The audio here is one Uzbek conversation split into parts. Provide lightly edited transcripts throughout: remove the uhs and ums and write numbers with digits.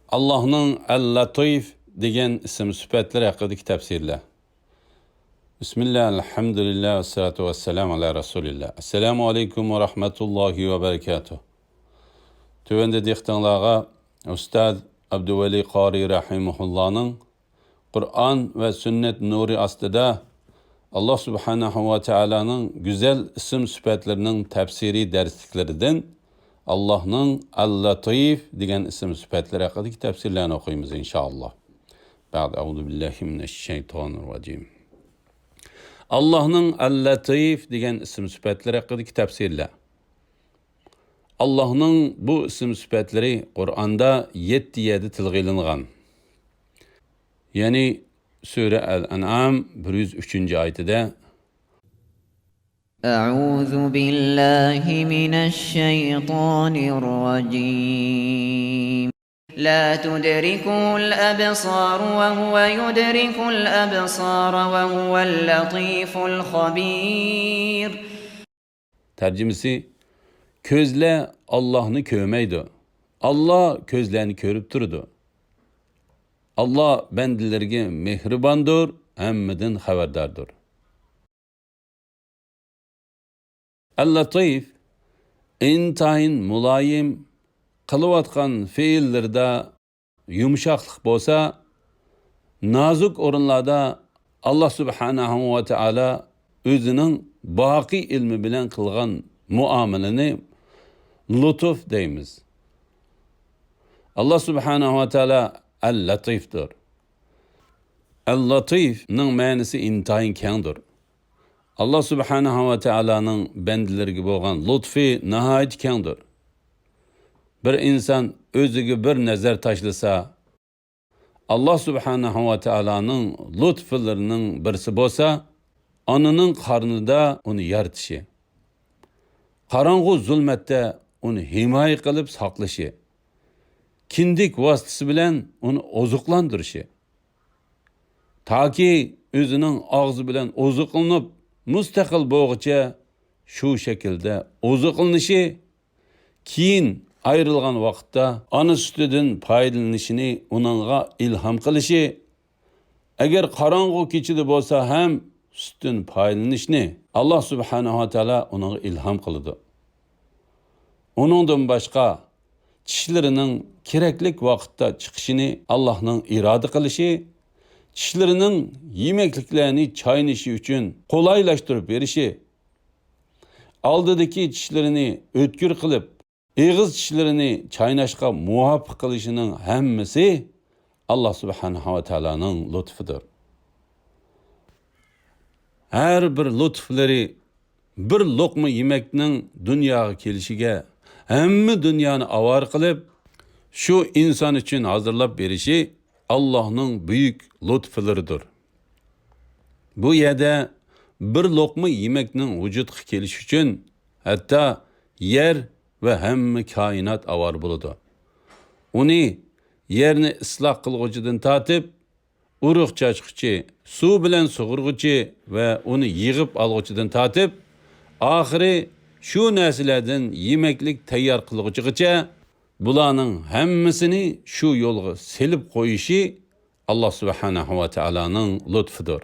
Allah'ın El-Latif degan ism sifatlar haqidagi tafsirlar. Bismillah, elhamdülillah, ve salatu ve selamu ala Resulillah. Assalamu alaikum ve rahmetullahi ve berekatuh. Tövende dehtanlarga Ustad Abduvali Qari Rahimullah'ın Kur'an ve sünnet nuri astida Allah subhanahu ve Teala'nın güzel isim sıfatlarının tefsiri dersliklerinden Allah'ın El-Latif degan isim sıfatları haqidagi tefsirlerini okuyumuz inşallah. Ba'd a'udhu billahi mineşşeytanirracim. Allah'ın El-Latif degan isim sıfatları haqidagi tefsirler. Allah'ın bu isim sıfatları Kur'an'da 7 yerde tilga ilingan. Yani Sure El-En'am 103. ayetide أعوذ بالله من الشيطان الرجيم لا تدركه الأبصار وهو يدرك الأبصار وهو اللطيف الخبير. tercümesi közle Allah'ını kövmeydi. Allah közlerini körüp durdu. Allah bendilerge mehribandır, hemmeden haberdardır. El-Latif, intayin mulayim, kılıvatkan fiillerde yumuşaklık bolsa, nazuk orunlarda Allah subhanahu ve Teala özünün baki ilmi bilen kılgan muamelini lütuf deymiz. Allah subhanahu ve Teala El-Latif'tir. El-Latif'nin manisi intayin kengdir. Allah subhanahu ve Teala'nın bendilerge bolgan lütfi nahayet kengdir. Bir insan özüge bir nazar taşlasa, Allah subhanahu ve Teala'nın lütflarının birisi bolsa, anının karnında onu yaratışı, karangu zulmette onu himaye kılıp saklaşı, kindik vasıtası bilen onu ozuqlandırışı, ta ki özünün ağzı bilen ozuqlanıp, müstakil boğuça şu şekilde ozuqlanışı, keyin ayrılgan vaqtda ana sütüdün paydalanışını onunla ilham kılışı, eğer karangu keçidi bolsa hem sütün paydalanışını Allah subhanahu wa ta'ala onunla ilham kılıdı. Onundan başka çişlerinin kereklik vakitte çıkışını Allah'ın irade kılışı, çişlerinin yemekliklerini çayınışı için kolaylaştırıp verişi, aldıdaki çişlerini ötkür kılıp, ağız çişlerini çaynaşka muvaffak kılışının hemmesi Allah subhanahu ve Teala'nın lütfudur. Her bir lütfleri bir lokma yemekinin dünyaya gelişige, hemme dünyanı avar kılıp, şu insan için hazırlap verişi Allah'ın büyük lütfularıdır. Bu yerde bir lokma yemekinin vücudga keliş için hatta yer ve hemme kainat avar buludu. Onu yerini ıslah kılgıcıdan tatip, uruk çaçkıcı, su bilen sugurgıcı ve onu yığıp algıcıdan tatip, ahiri şu neslerden yemeklik tayyar kılgıcıgıca bulanın hemmesini şu yolga selip koyuşu Allah subhanahu ve Teala'nın lütfudur.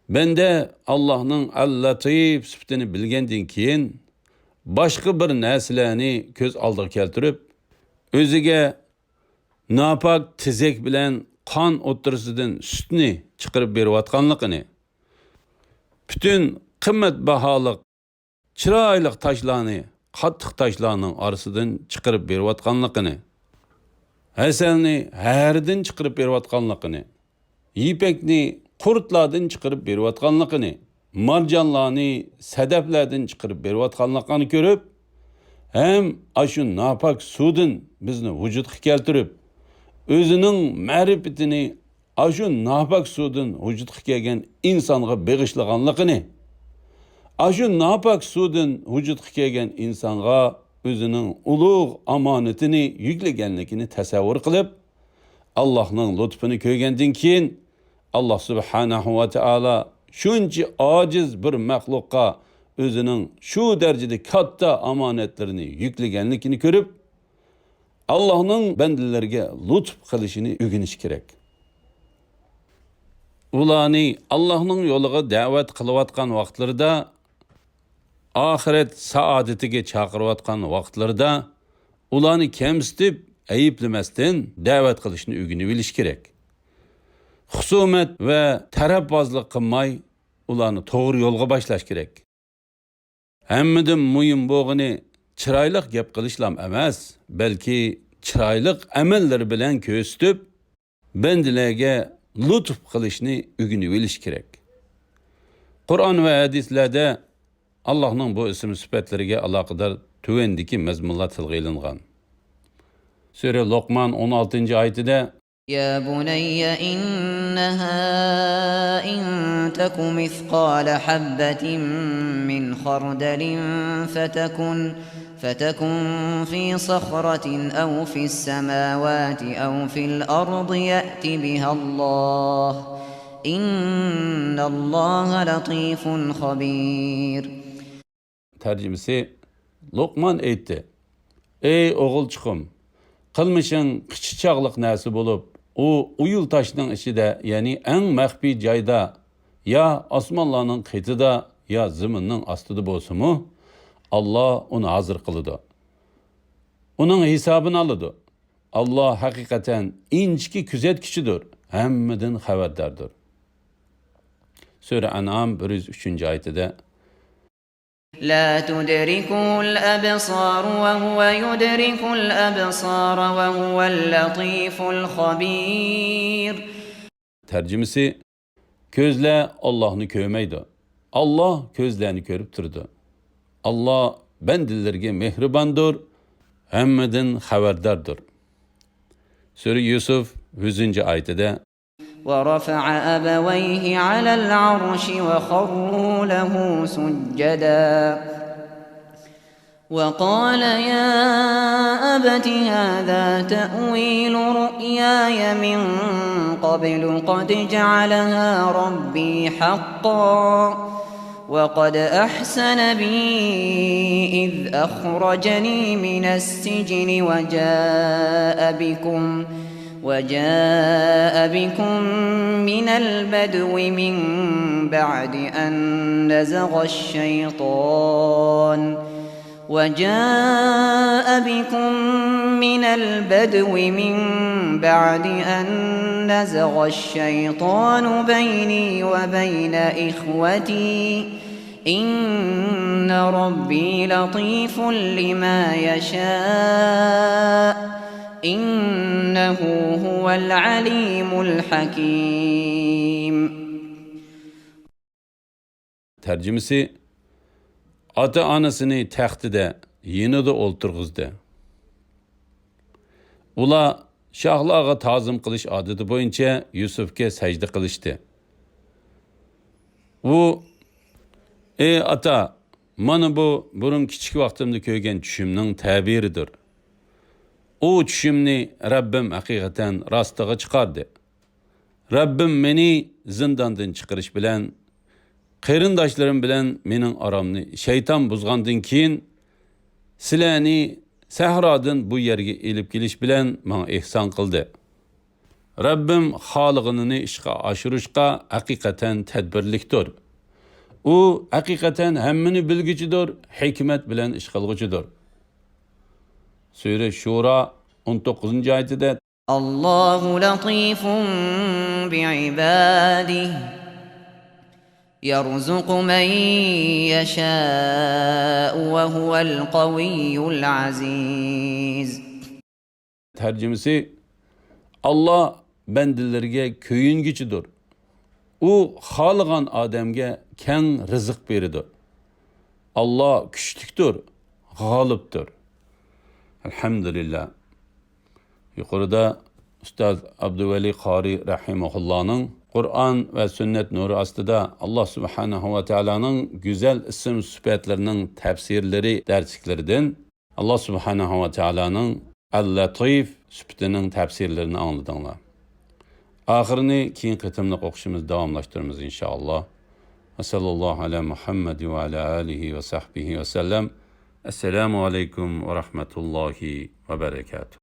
Ben de Allah'ın El-Latif sıfatını bilgenden keyin başka bir neslerini köz aldığı keltirip, özüge napak tizek bilen kan oturusudun sütünü çıkarıp beriyotganligini, bütün kıymet bahalık, çıraylık taşlarını, qattiq taşlarının arasından çıkarıp beriyotganligini, haselni herden çıkarıp beriyotganligini, ipekni qurtlardan çıkarıp beriyotganligini, marjanlarni sadaflardan çıkarıp beriyotganligini görüp, hem aşu napak sudan bizni vücudga keltirip, özünün ma'rifatini aşu napak sudan vücudga kelgan insonga beg'ishlaganligini, aşu napak sudan vücudga kelgan insonga özünün ulug' amonatini yükleganligini tasavvur qilib, Allah'ın lütfunu ko'rgandan keyin Allah subhanahu ve Teala şunca aciz bir mahlukka özünün şu derecede katta amanetlerini yüklegenlikini görüp, Allah'ın bendilerge lütf kılışını öğreniş gerek. Ularni Allah'ın yoluga davet kılıvatkan vaqtlarida, ahiret saadetiga chaqirayotgan vaqtlarida ularni kemsitib, ayıplamasdan davet qilishni o'rganib bilish kerak. Husumat va tarafbozlik qilmay, ularni to'g'ri yo'lga boshlash kerak. Hammadan muhim bo'lgani chiroyli gap qilishlam emas, balki chiroyli amallar bilan ko'rsatib, bendilarga lütf qilishni o'rganib bilish kerak. Qur'on va hadislarda Allah'ın bu isim sifatlariga aloqador tuvandiki mazmunlar tilga ilingan. Sura Luqman 16. oyatida يا بني إنها إن تك مثقال حبة من خردل فتكن في صخرة أو في السماوات أو في الأرض يأت بها الله إن الله لطيف خبير. Tercümesi Luqman aytdi: Ey o'g'ilchiqim, qilmishing qichichaqliq narsa bo'lib, u uyul toshning ichida, ya'ni eng maxfiy joyda, ya osmonlarning qetida, ya zaminning ostida bo'lsa-mu, Alloh uni hozir qiladi. Uning hisobini oladi. Alloh haqiqatan inchki kuzatkichidir, hammadan xabardordir. Sura An'am 103-oyatida لا تدركه الأبصار وهو يدرك الأبصار وهو اللطيف الخبير. Tercümesi Közle Allah'ını görmeydi. Allah közlerini görüp durdu. Allah bendillerge mehribandır, hemmeden haberdardır. Sure Yusuf 100. ayetede ورفع أبويه على العرش وخروا له سجدا وقال يا أبت هذا تأويل رؤياي من قبل قد جعلها ربي حقا وقد أحسن بي إذ أخرجني من السجن وجاء بكم من البدو من بعد أن نزغ الشيطان بيني وبين إخوتي إن ربي لطيف لما يشاء إنه هو العليم الحكيم. Tercümesi ata anasını taxtida yenida o'ltirg'izdi. Ular shohlarga ta'zim qilish odati bo'yicha Yusufga sajda qilishdi. U ey ata, mana bu burun kichik vaqtimda ko'rgan tushimning ta'biridir. O tushimni Rabbim haqiqatan rostiga chiqardi. Rabbim meni zindondan chiqarish bilan, qarindoshlarim bilan mening aramni shayton buzgandan keyin sizlarni sahrodan bu yerga elib kelish bilan menga ehson qildi. Rabbim xolig'ini ishga oshirishga haqiqatan tadbirlikdir. U haqiqatan hammani bilguchidir, hikmat bilan ish qilguchidir. Sure Shura 19. ayetida Allahu latifun bi'ibadihi yarzuqu men yasha'u ve huvel kaviyyul aziz. Tercümesi Allah bendilerge köyüngichidir. U xohlagan odamga keng rizq beradi. Allah kuchlikdir, g'olibdir. Elhamdülillah. Yuqorida Ustoz Abduvali Qori rahimahullahning Qur'on va sunnat nuri ostida Alloh subhanahu va taolaning go'zal ism sifatlarining tafsirlari darsliklaridan Alloh subhanahu va taolaning Al-Latif sifatining tafsirlarini angladinglar. Oxirini keyin qitimliq o'qishimiz davomlashtiramiz inshaalloh. Sallallohu ala Muhammad va ala alihi va sahbihi va sallam. Esselamu aleyküm ve rahmetullahi ve berekatuhu.